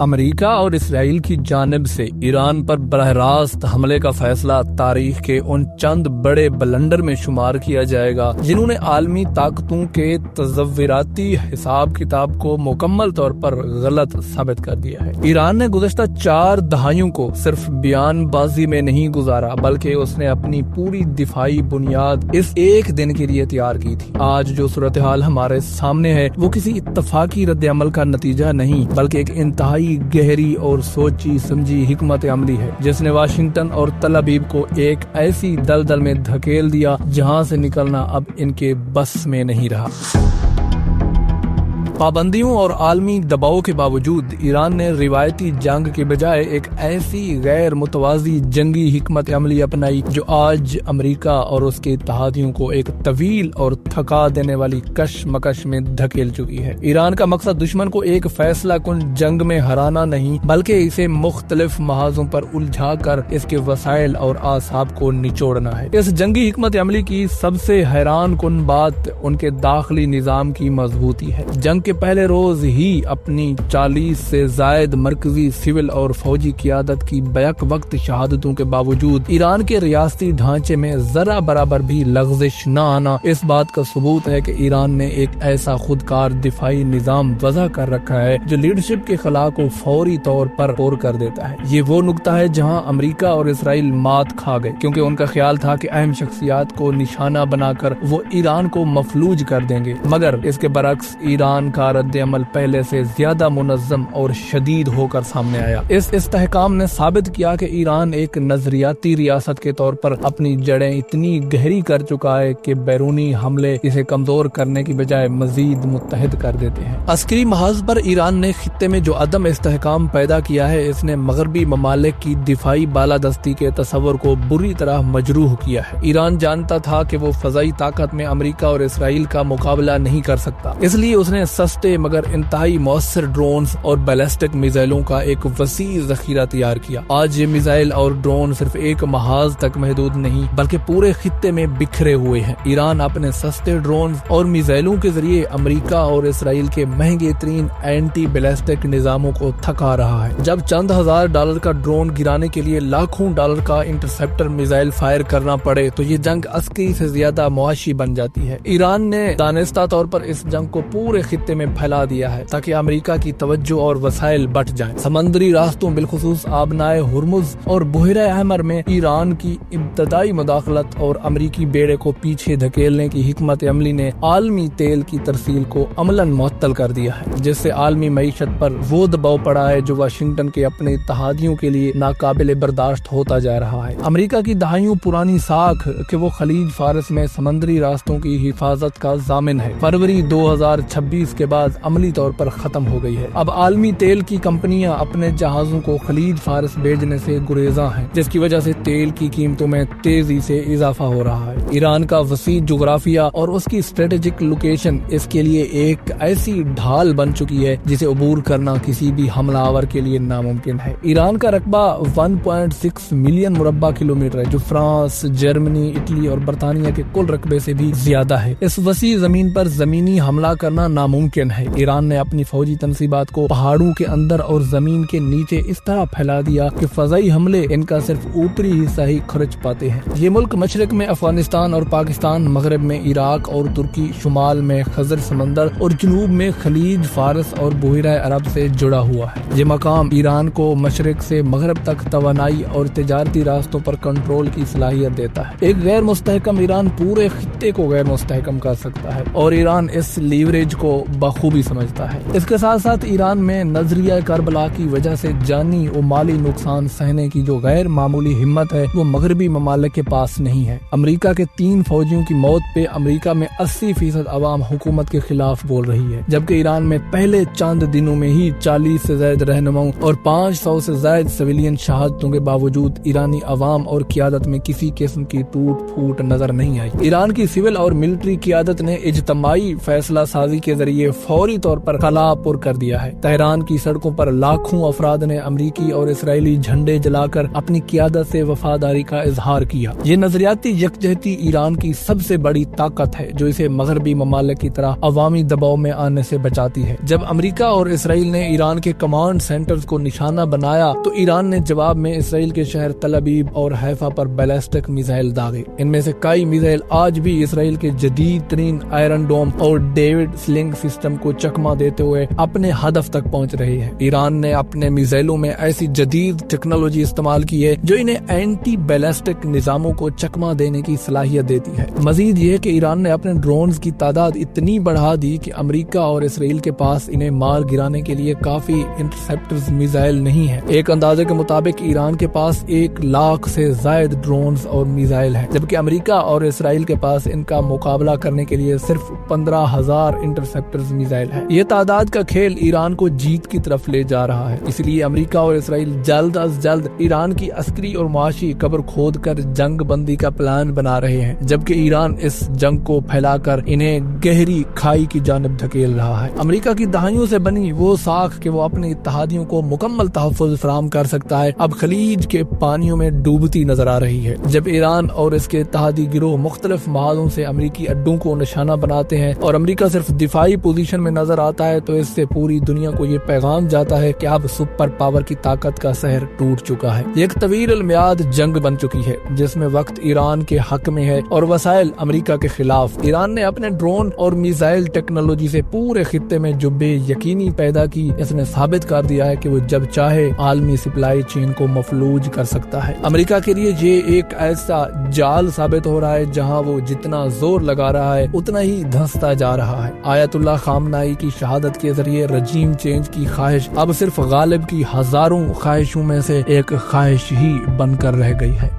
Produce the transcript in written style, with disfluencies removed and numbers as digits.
امریکہ اور اسرائیل کی جانب سے ایران پر براہ راست حملے کا فیصلہ تاریخ کے ان چند بڑے بلنڈر میں شمار کیا جائے گا جنہوں نے عالمی طاقتوں کے تصوراتی حساب کتاب کو مکمل طور پر غلط ثابت کر دیا ہے۔ ایران نے گزشتہ 4 دہائیوں کو صرف بیان بازی میں نہیں گزارا، بلکہ اس نے اپنی پوری دفاعی بنیاد اس ایک دن کے لیے تیار کی تھی۔ آج جو صورتحال ہمارے سامنے ہے وہ کسی اتفاقی رد عمل کا نتیجہ نہیں، بلکہ ایک انتہائی گہری اور سوچی سمجھی حکمت عملی ہے جس نے واشنگٹن اور تل ابیب کو ایک ایسی دلدل میں دھکیل دیا جہاں سے نکلنا اب ان کے بس میں نہیں رہا۔ پابندیوں اور عالمی دباؤ کے باوجود ایران نے روایتی جنگ کے بجائے ایک ایسی غیر متوازی جنگی حکمت عملی اپنائی جو آج امریکہ اور اس کے اتحادیوں کو ایک طویل اور تھکا دینے والی کشمکش میں دھکیل چکی ہے۔ ایران کا مقصد دشمن کو ایک فیصلہ کن جنگ میں ہرانا نہیں، بلکہ اسے مختلف محاذوں پر الجھا کر اس کے وسائل اور اعصاب کو نچوڑنا ہے۔ اس جنگی حکمت عملی کی سب سے حیران کن بات ان کے داخلی نظام کی مضبوطی ہے۔ جنگ کے پہلے روز ہی اپنی 40 سے زائد مرکزی سول اور فوجی قیادت کی بیک وقت شہادتوں کے باوجود ایران کے ریاستی ڈھانچے میں ذرا برابر بھی لغزش نہ آنا اس بات کا ثبوت ہے کہ ایران نے ایک ایسا خودکار دفاعی نظام وضع کر رکھا ہے جو لیڈرشپ کے خلا کو فوری طور پر پور کر دیتا ہے۔ یہ وہ نقطہ ہے جہاں امریکہ اور اسرائیل مات کھا گئے، کیونکہ ان کا خیال تھا کہ اہم شخصیات کو نشانہ بنا کر وہ ایران کو مفلوج کر دیں گے، مگر اس کے برعکس ایران کا رد عمل پہلے سے زیادہ منظم اور شدید ہو کر سامنے آیا۔ اس استحکام نے ثابت کیا کہ ایران ایک نظریاتی ریاست کے طور پر اپنی جڑیں اتنی گہری کر چکا ہے کہ بیرونی حملے اسے کمزور کرنے کی بجائے مزید متحد کر دیتے ہیں۔ عسکری محاذ پر ایران نے خطے میں جو عدم استحکام پیدا کیا ہے، اس نے مغربی ممالک کی دفاعی بالادستی کے تصور کو بری طرح مجروح کیا ہے۔ ایران جانتا تھا کہ وہ فضائی طاقت میں امریکہ اور اسرائیل کا مقابلہ نہیں کر سکتا، اس لیے اس نے سستے مگر انتہائی مؤثر ڈرونز اور بیلسٹک میزائلوں کا ایک وسیع ذخیرہ تیار کیا۔ آج یہ میزائل اور ڈرون صرف ایک محاذ تک محدود نہیں بلکہ پورے خطے میں بکھرے ہوئے ہیں۔ ایران اپنے سستے ڈرونز اور میزائلوں کے ذریعے امریکہ اور اسرائیل کے مہنگے ترین اینٹی بیلسٹک نظاموں کو تھکا رہا ہے۔ جب چند ہزار ڈالر کا ڈرون گرانے کے لیے لاکھوں ڈالر کا انٹرسپٹر میزائل فائر کرنا پڑے تو یہ جنگ عسکری سے زیادہ معاشی بن جاتی ہے۔ ایران نے دانستہ طور پر اس جنگ کو پورے خطے میں پھیلا دیا ہے تاکہ امریکہ کی توجہ اور وسائل بٹ جائیں۔ سمندری راستوں بالخصوص آبنائے ہرمز اور بحیرہ احمر میں ایران کی ابتدائی مداخلت اور امریکی بیڑے کو پیچھے دھکیلنے کی حکمت عملی نے عالمی تیل کی ترسیل کو عملاً معطل کر دیا ہے، جس سے عالمی معیشت پر وہ دباؤ پڑا ہے جو واشنگٹن کے اپنے اتحادیوں کے لیے ناقابل برداشت ہوتا جا رہا ہے۔ امریکہ کی دہائیوں پرانی ساکھ کہ وہ خلیج فارس میں سمندری راستوں کی حفاظت کا ضامن ہے، فروری 2026 کے بعد عملی طور پر ختم ہو گئی ہے۔ اب عالمی تیل کی کمپنیاں اپنے جہازوں کو خلیج فارس بھیجنے سے گریزاں ہیں، جس کی وجہ سے تیل کی قیمتوں میں تیزی سے اضافہ ہو رہا ہے۔ ایران کا وسیع جغرافیہ اور اس کی اسٹریٹجک لوکیشن اس کے لیے ایک ایسی ڈھال بن چکی ہے جسے عبور کرنا کسی بھی حملہ آور کے لیے ناممکن ہے۔ ایران کا رقبہ 1.6 ملین مربع کلومیٹر ہے، جو فرانس، جرمنی، اٹلی اور برطانیہ کے کل رقبے سے بھی زیادہ ہے۔ اس وسیع زمین پر زمینی حملہ کرنا ناممکن ہے۔ ایران نے اپنی فوجی تنصیبات کو پہاڑوں کے اندر اور زمین کے نیچے اس طرح پھیلا دیا کہ فضائی حملے ان کا صرف اوپری حصہ ہی خرچ پاتے ہیں۔ یہ ملک مشرق میں افغانستان اور پاکستان، مغرب میں عراق اور ترکی، شمال میں خزر سمندر اور جنوب میں خلیج فارس اور بحیرہ عرب سے جڑا ہوا ہے۔ یہ مقام ایران کو مشرق سے مغرب تک توانائی اور تجارتی راستوں پر کنٹرول کی صلاحیت دیتا ہے۔ ایک غیر مستحکم ایران پورے خطے کو غیر مستحکم کر سکتا ہے اور ایران اس لیوریج کو بخوبی سمجھتا ہے۔ اس کے ساتھ ساتھ ایران میں نظریہ کربلا کی وجہ سے جانی و مالی نقصان سہنے کی جو غیر معمولی ہمت ہے وہ مغربی ممالک کے پاس نہیں ہے۔ امریکہ کے 3 فوجیوں کی موت پہ امریکہ میں 80% عوام حکومت کے خلاف بول رہی ہے، جبکہ ایران میں پہلے چند دنوں میں ہی 40 سے زائد رہنماؤں اور 500 سے زائد سویلین شہادتوں کے باوجود ایرانی عوام اور قیادت میں کسی قسم کی ٹوٹ پھوٹ نظر نہیں آئی۔ ایران کی سول اور ملٹری قیادت نے اجتماعی فیصلہ سازی کے ذریعے لیے فوری طور پر خلا پر کر دیا ہے۔ تہران کی سڑکوں پر لاکھوں افراد نے امریکی اور اسرائیلی جھنڈے جلا کر اپنی قیادت سے وفاداری کا اظہار کیا۔ یہ نظریاتی یکجہتی ایران کی سب سے بڑی طاقت ہے جو اسے مغربی ممالک کی طرح عوامی دباؤ میں آنے سے بچاتی ہے۔ جب امریکہ اور اسرائیل نے ایران کے کمانڈ سینٹرز کو نشانہ بنایا تو ایران نے جواب میں اسرائیل کے شہر تل ابیب اور حیفا پر بیلسٹک میزائل داغے۔ ان میں سے کئی میزائل آج بھی اسرائیل کے جدید ترین آئرن ڈوم اور ڈیوڈ سلنگ سسٹم کو چکما دیتے ہوئے اپنے ہدف تک پہنچ رہی ہے۔ ایران نے اپنے میزائلوں میں ایسی جدید ٹیکنالوجی استعمال کی ہے جو انہیں اینٹی بیلسٹک نظاموں کو چکما دینے کی صلاحیت دیتی ہے۔ مزید یہ کہ ایران نے اپنے ڈرونز کی تعداد اتنی بڑھا دی کہ امریکہ اور اسرائیل کے پاس انہیں مار گرانے کے لیے کافی انٹرسپٹرز میزائل نہیں ہیں۔ ایک اندازے کے مطابق ایران کے پاس 1 لاکھ سے زائد ڈرونز اور میزائل ہیں، جبکہ امریکہ اور اسرائیل کے پاس ان کا مقابلہ کرنے کے لیے صرف 15,000 انٹرسپٹرز میزائل ہیں۔ یہ تعداد کا کھیل ایران کو جیت کی طرف لے جا رہا ہے، اس لیے امریکہ اور اسرائیل جلد از جلد ایران کی عسکری اور معاشی قبر کھود کر جنگ بندی کا پلان بنا رہے ہیں، جبکہ ایران اس جنگ کو پھیلا کر انہیں گہری کھائی کی جانب دھکیل رہا ہے۔ امریکہ کی دہائیوں سے بنی وہ ساکھ کہ وہ اپنے اتحادیوں کو مکمل تحفظ فراہم کر سکتا ہے، اب خلیج کے پانیوں میں ڈوبتی نظر آ رہی ہے۔ جب ایران اور اس کے اتحادی گروہ مختلف محاذوں سے امریکی اڈوں کو نشانہ بناتے ہیں اور امریکہ صرف دفاعی پوزیشن میں نظر آتا ہے تو اس سے پوری دنیا کو یہ پیغام جاتا ہے کہ اب سپر پاور کی طاقت کا سحر ٹوٹ چکا ہے۔ یہ ایک طویل المیعاد جنگ بن چکی ہے جس میں وقت ایران کے حق میں ہے اور وسائل امریکہ کے خلاف۔ ایران نے اپنے ڈرون اور میزائل ٹیکنالوجی سے پورے خطے میں جو بے یقینی پیدا کی، اس نے ثابت کر دیا ہے کہ وہ جب چاہے عالمی سپلائی چین کو مفلوج کر سکتا ہے۔ امریکہ کے لیے یہ ایک ایسا جال ثابت ہو رہا ہے جہاں وہ جتنا زور لگا رہا ہے اتنا ہی دھنستا جا رہا ہے۔ آیت اللہ خامنائی کی شہادت کے ذریعے رجیم چینج کی خواہش اب صرف غالب کی ہزاروں خواہشوں میں سے ایک خواہش ہی بن کر رہ گئی ہے۔